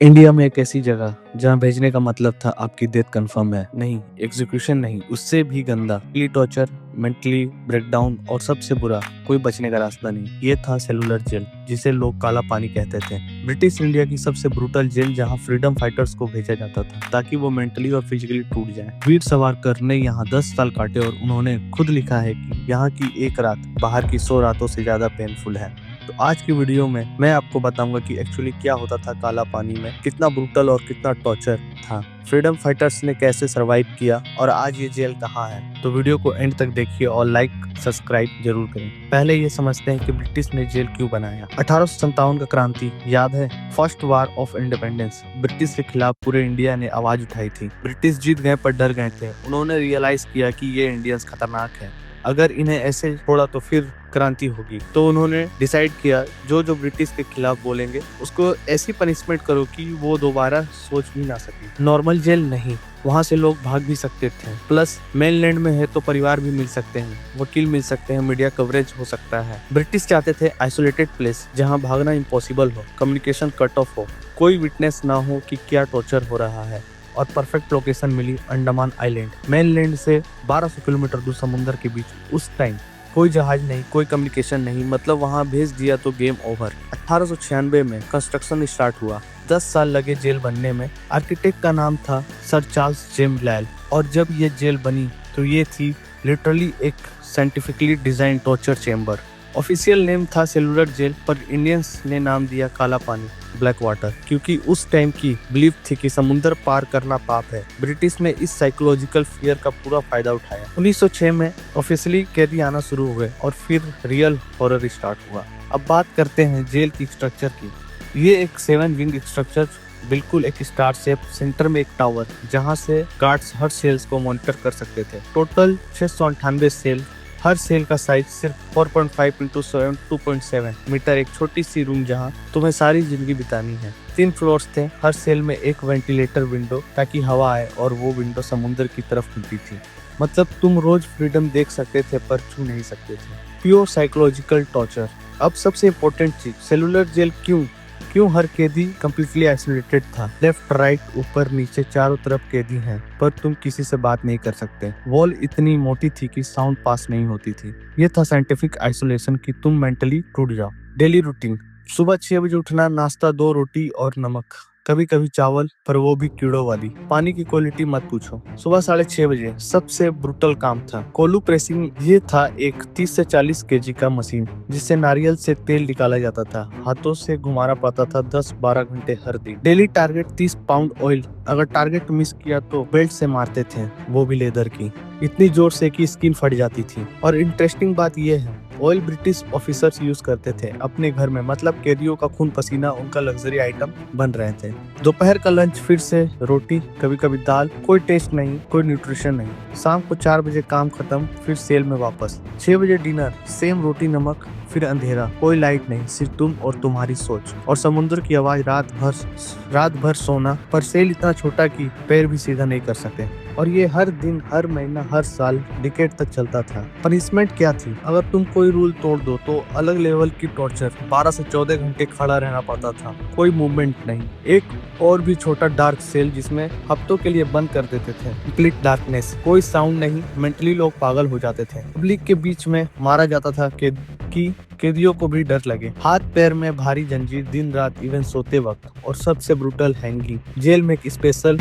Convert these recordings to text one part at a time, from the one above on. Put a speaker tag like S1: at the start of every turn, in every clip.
S1: India में एक ऐसी जगह जहां भेजने का मतलब था आपकी डेथ कंफर्म है, नहीं एग्जीक्यूशन नहीं, उससे भी गंदा टॉर्चर, मेंटली ब्रेकडाउन और सबसे बुरा कोई बचने का रास्ता नहीं। ये था सेलुलर जेल, जिसे लोग काला पानी कहते थे। ब्रिटिश इंडिया की सबसे ब्रूटल जेल जहां फ्रीडम फाइटर्स को भेजा जाता था ताकि वो मेंटली और फिजिकली टूट जाए। वीर सावरकर ने यहाँ 10 साल काटे और उन्होंने खुद लिखा है कि यहाँ की एक रात बाहर की 100 रातों से ज्यादा पेनफुल है। तो आज की वीडियो में मैं आपको बताऊंगा कि एक्चुअली क्या होता था काला पानी में, कितना ब्रूटल और कितना टॉर्चर था, फ्रीडम फाइटर्स ने कैसे सरवाइव किया और आज ये जेल कहाँ है। तो वीडियो को एंड तक देखिए और लाइक सब्सक्राइब जरूर करें। पहले ये समझते हैं कि ब्रिटिश ने जेल क्यों बनाया। 1857 का क्रांति याद है, first war of independence. British के खिलाफ पूरे इंडिया ने आवाज उठाई थी। ब्रिटिश जीत गए पर डर गए थे। उन्होंने रियलाइज किया कि ये इंडियंस खतरनाक है, अगर इन्हें ऐसे छोड़ा तो फिर क्रांति होगी। तो उन्होंने डिसाइड किया जो ब्रिटिश के खिलाफ बोलेंगे उसको ऐसी पनिशमेंट करो कि वो दोबारा सोच भी ना सके। नॉर्मल जेल नहीं, वहाँ से लोग भाग भी सकते थे, प्लस मेनलैंड में है तो परिवार भी मिल सकते हैं, वकील मिल सकते हैं, मीडिया कवरेज हो सकता है। ब्रिटिश चाहते थे आइसोलेटेड प्लेस जहाँ भागना इम्पॉसिबल हो, कम्युनिकेशन कट ऑफ हो, कोई विटनेस ना हो कि क्या टॉर्चर हो रहा है। और परफेक्ट लोकेशन मिली अंडमान आइलैंड, मेनलैंड से 1200 किलोमीटर दूर समुद्र के बीच। उस टाइम कोई जहाज नहीं, कोई कम्युनिकेशन नहीं, मतलब वहां भेज दिया तो गेम ओवर। 1896 में कंस्ट्रक्शन स्टार्ट हुआ। 10 साल लगे जेल बनने में। आर्किटेक्ट का नाम था सर चार्ल्स जेम्स लैल। और जब ये जेल बनी तो ये थी लिटरली एक scientifically design torture chamber. Official name था सेलुलर जेल, पर इंडियंस ने नाम दिया काला पानी, ब्लैक वाटर, क्योंकि उस टाइम की बिलीफ थी कि समुद्र पार करना पाप है। ब्रिटिश ने इस साइकोलॉजिकल फियर का पूरा फायदा उठाया। 1906 में ऑफिशियली कैदी आना शुरू हुए और फिर रियल हॉरर स्टार्ट हुआ। अब बात करते हैं जेल की स्ट्रक्चर की। ये एक 7 विंग स्ट्रक्चर, बिल्कुल एक स्टार शेप, सेंटर में एक टावर जहां से गार्ड्स हर सेल्स को मॉनिटर कर सकते थे। टोटल 698 सेल, हर सेल का साइज सिर्फ 4.5 × 7 2.7 मीटर, एक छोटी सी रूम जहां तुम्हें सारी जिंदगी बितानी है। 3 फ्लोर्स थे, हर सेल में एक वेंटिलेटर विंडो ताकि हवा आए, और वो विंडो समुद्र की तरफ खुलती थी। मतलब तुम रोज फ्रीडम देख सकते थे पर छू नहीं सकते थे। Pure psychological torture. अब सबसे इम्पोर्टेंट चीज, सेलुलर जेल क्यों हर कैदी कंप्लीटली आइसोलेटेड था। लेफ्ट राइट ऊपर नीचे चारों तरफ कैदी हैं, पर तुम किसी से बात नहीं कर सकते। वॉल इतनी मोटी थी कि साउंड पास नहीं होती थी। ये था साइंटिफिक आइसोलेशन कि तुम मेंटली टूट जाओ। डेली रूटीन, सुबह 6 बजे उठना, नाश्ता 2 रोटी और नमक, कभी कभी चावल, पर वो भी कीड़ों वाली। पानी की क्वालिटी मत पूछो। सुबह 6:30 बजे सबसे ब्रूटल काम था कोलू प्रेसिंग। ये था एक 30 से 40 केजी का मशीन जिससे नारियल से तेल निकाला जाता था। हाथों से घुमाना पड़ता था 10-12 घंटे हर दिन। Daily target 30 pound oil. अगर टारगेट मिस किया तो बेल्ट से मारते थे, वो भी लेदर की, इतनी जोर से कि स्किन फट जाती थी। और इंटरेस्टिंग बात यह है, ऑयल ब्रिटिश ऑफिसर्स यूज करते थे अपने घर में, मतलब कैदियों का खून पसीना उनका लग्जरी आइटम बन रहे थे। दोपहर का लंच फिर से रोटी, कभी कभी दाल, कोई टेस्ट नहीं, कोई न्यूट्रिशन नहीं। शाम को 4 बजे काम खत्म, फिर सेल में वापस। 6 बजे डिनर, सेम रोटी नमक, फिर अंधेरा, कोई लाइट नहीं, सिर्फ तुम और तुम्हारी सोच और समुद्र की आवाज। रात भर सोना, पर सेल इतना छोटा कि पैर भी सीधा नहीं कर सकते। और ये हर दिन, हर महीना, हर साल, डिकेड तक चलता था। पनिशमेंट क्या थी? अगर तुम कोई रूल तोड़ दो तो अलग लेवल की टॉर्चर। 12 से 14 घंटे खड़ा रहना पड़ता था, कोई मूवमेंट नहीं। एक और भी छोटा डार्क सेल जिसमें हफ्तों के लिए बंद कर देते थे। कंप्लीट डार्कनेस, कोई साउंड नहीं, मेंटली लोग पागल हो जाते थे। पब्लिक के बीच में मारा जाता था कि कैदियों को भी डर लगे। हाथ पैर में भारी जंजीर, दिन रात, इवन सोते वक्त। और सबसे ब्रूटल हैंगिंग। जेल में एक स्पेशल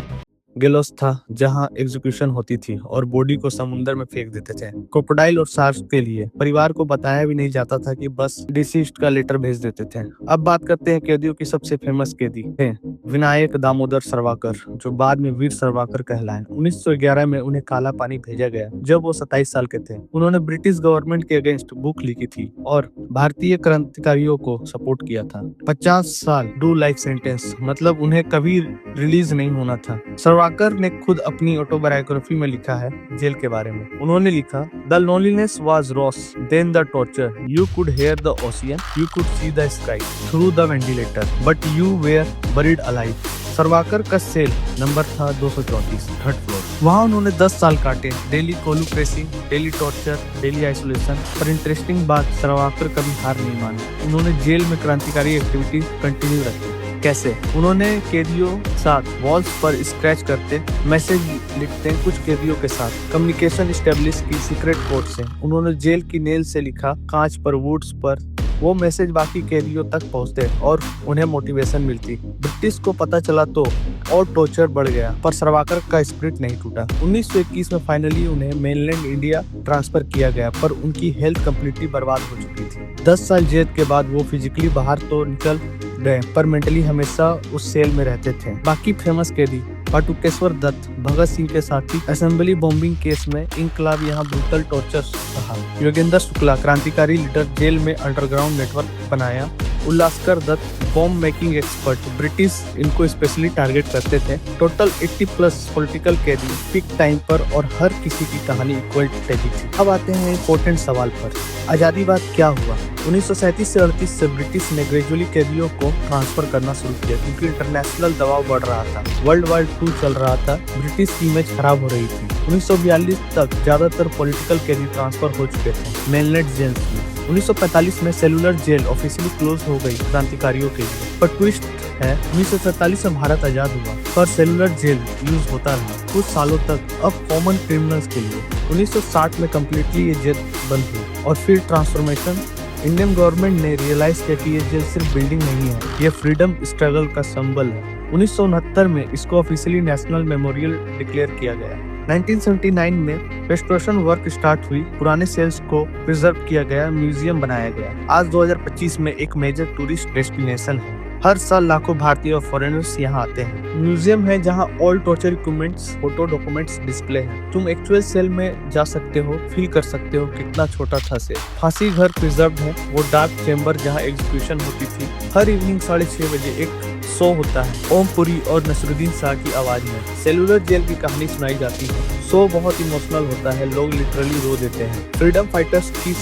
S1: गेलोस था जहां एग्जीक्यूशन होती थी और बॉडी को समुद्र में फेंक देते थे। क्रोकोडाइल और शार्क के लिए परिवार को बताया भी नहीं जाता था कि बस डिसीज्ड का लेटर भेज देते थे। अब बात करते हैं कैदियों की। सबसे फेमस कैदी थे विनायक दामोदर सावरकर, जो बाद में वीर सावरकर कहलाए। 1911 में उन्हें काला पानी भेजा गया जब वो 27 साल के थे। उन्होंने ब्रिटिश गवर्नमेंट के अगेंस्ट बुक लिखी थी और भारतीय क्रांतिकारियों को सपोर्ट किया था। 50 साल, डू लाइफ सेंटेंस, मतलब उन्हें कभी रिलीज नहीं होना था। सावरकर ने खुद अपनी ऑटोबायोग्राफी में लिखा है जेल के बारे में। उन्होंने लिखा, the loneliness was worse than the torture. You could hear the ocean, you could see the sky through the ventilator, but you were buried alive. Savarkar का सेल नंबर था 234, 3rd फ्लोर। वहाँ उन्होंने 10 साल काटे। डेली कोलू pressing, daily torture, daily isolation. पर interesting बात, सावरकर कभी हार नहीं मानी। उन्होंने जेल में क्रांतिकारी एक्टिविटी कंटिन्यू रखी। कैसे? उन्होंने कैदियों साथ वॉल्स पर स्क्रैच करते मैसेज लिखते हैं कुछ कैदियों के साथ कम्युनिकेशन स्टेब्लिश की सीक्रेट कोड से। उन्होंने जेल की नेल से लिखा कांच पर, वुड्स पर। वो मैसेज बाकी कैदियों तक पहुंचते और उन्हें मोटिवेशन मिलती। ब्रिटिश को पता चला तो और टॉर्चर बढ़ गया, पर सरवाकर का स्पिरिट नहीं टूटा। 1921 में फाइनली उन्हें मेनलैंड इंडिया ट्रांसफर किया गया, पर उनकी हेल्थ कंप्लीटली बर्बाद हो चुकी थी। 10 साल जेल के बाद वो फिजिकली बाहर तो निकल गए, पर मेंटली हमेशा उस सेल में रहते थे। बाकी फेमस कैदी पाटुकेश्वर दत्त, भगत सिंह के साथी, असेंबली बॉम्बिंग केस में इनकलाब, यहाँ ब्रूटल टॉर्चर रहा। योगेंद्र शुक्ला, क्रांतिकारी लीडर, जेल में अंडरग्राउंड नेटवर्क बनाया। Ullaskar Dutt, bomb making expert, British इनको स्पेशली टारगेट करते थे। टोटल 80+ पॉलिटिकल कैदी पीक टाइम पर, और हर किसी की कहानी इक्वल ट्रेजिक थी। अब आते हैं इम्पोर्टेंट सवाल पर, आजादी बाद क्या हुआ? 1937 से 38 से ब्रिटिश ने ग्रेजुअली कैदियों को ट्रांसफर करना शुरू किया, क्योंकि इंटरनेशनल दबाव बढ़ रहा था। वर्ल्ड वॉर 2 चल रहा था, ब्रिटिश की इमेज खराब हो रही थी। 1942 तक ज्यादातर पॉलिटिकल कैदी ट्रांसफर हो चुके थे मेनलैंड जेल में। 1945 में सेलुलर जेल ऑफिशियली क्लोज हो गई क्रांतिकारियों के लिए, पर ट्विस्ट है 1947 में भारत आजाद हुआ, पर सेलुलर जेल यूज होता रहा कुछ सालों तक, अब कॉमन क्रिमिनल्स के लिए। 1960 में कम्प्लीटली ये जेल बंद हुई, और फिर ट्रांसफॉर्मेशन। इंडियन गवर्नमेंट ने रियलाइज किया कि ये जेल सिर्फ बिल्डिंग नहीं है, ये फ्रीडम स्ट्रगल का सिंबल है। 1969 में इसको ऑफिशियली नेशनल मेमोरियल डिक्लेयर किया गया। 1979 में रेस्टोरेशन वर्क स्टार्ट हुई, पुराने सेल्स को प्रिजर्व किया गया, म्यूजियम बनाया गया। आज 2025 में एक मेजर टूरिस्ट डेस्टिनेशन है। हर साल लाखों भारतीय और फॉरेनर्स यहाँ आते हैं। म्यूजियम है जहाँ all torture equipments, photo, documents display हैं। तुम एक्चुअल सेल में जा सकते हो, फील कर सकते हो कितना छोटा था सेल। फांसी घर प्रिजर्व है, वो डार्क चेम्बर जहाँ एग्जीक्यूशन होती थी। हर इवनिंग 6:30 बजे एक शो होता है, ओम पुरी और नसरुद्दीन शाह की आवाज में सेलुलर जेल की कहानी सुनाई जाती है। शो बहुत इमोशनल होता है, लोग लिटरली रो देते हैं। फ्रीडम फाइटर्स की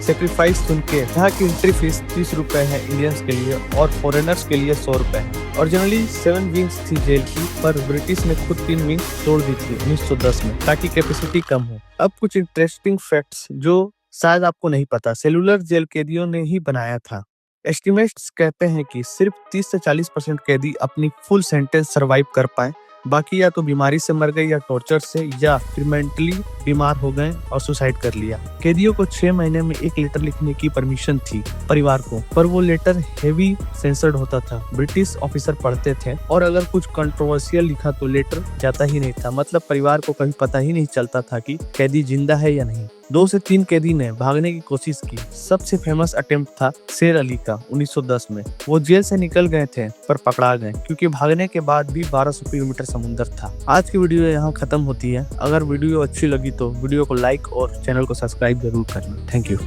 S1: सेक्रीफाइस सुन के, यहाँ की एंट्री फीस 30 रुपए है इंडियंस के लिए, और फॉरेनर्स के लिए 100 रुपए है। ओरिजिनली 7 विंग्स थी जेल की, पर ब्रिटिश ने खुद 3 विंग्स तोड़ दी थी 1910 में, ताकि कैपेसिटी कम हो। अब कुछ इंटरेस्टिंग फैक्ट्स जो शायद आपको नहीं पता, सेलुलर जेल कैदियों ने ही बनाया था। एस्टिमेट्स कहते हैं कि सिर्फ 30 से 40% कैदी अपनी फुल सेंटेंस सर्वाइव कर पाए, बाकी या तो बीमारी से मर गए, या टॉर्चर से, या फिर मेंटली बीमार हो गए और सुसाइड कर लिया। कैदियों को 6 महीने में एक लेटर लिखने की परमिशन थी परिवार को, पर वो लेटर हेवी सेंसर्ड होता था। ब्रिटिश ऑफिसर पढ़ते थे, और अगर कुछ कंट्रोवर्शियल लिखा तो लेटर जाता ही नहीं था। मतलब परिवार को कभी पता ही नहीं चलता था कि कैदी जिंदा है या नहीं। 2 से 3 कैदी ने भागने की कोशिश की। सबसे फेमस अटेम्प्ट था शेर अली का 1910 में। वो जेल से निकल गए थे, पर पकड़ा गए, क्योंकि भागने के बाद भी 1200 किलोमीटर समुद्र था। आज की वीडियो यहाँ खत्म होती है। अगर वीडियो अच्छी लगी तो वीडियो को लाइक और चैनल को सब्सक्राइब जरूर करना। Thank you.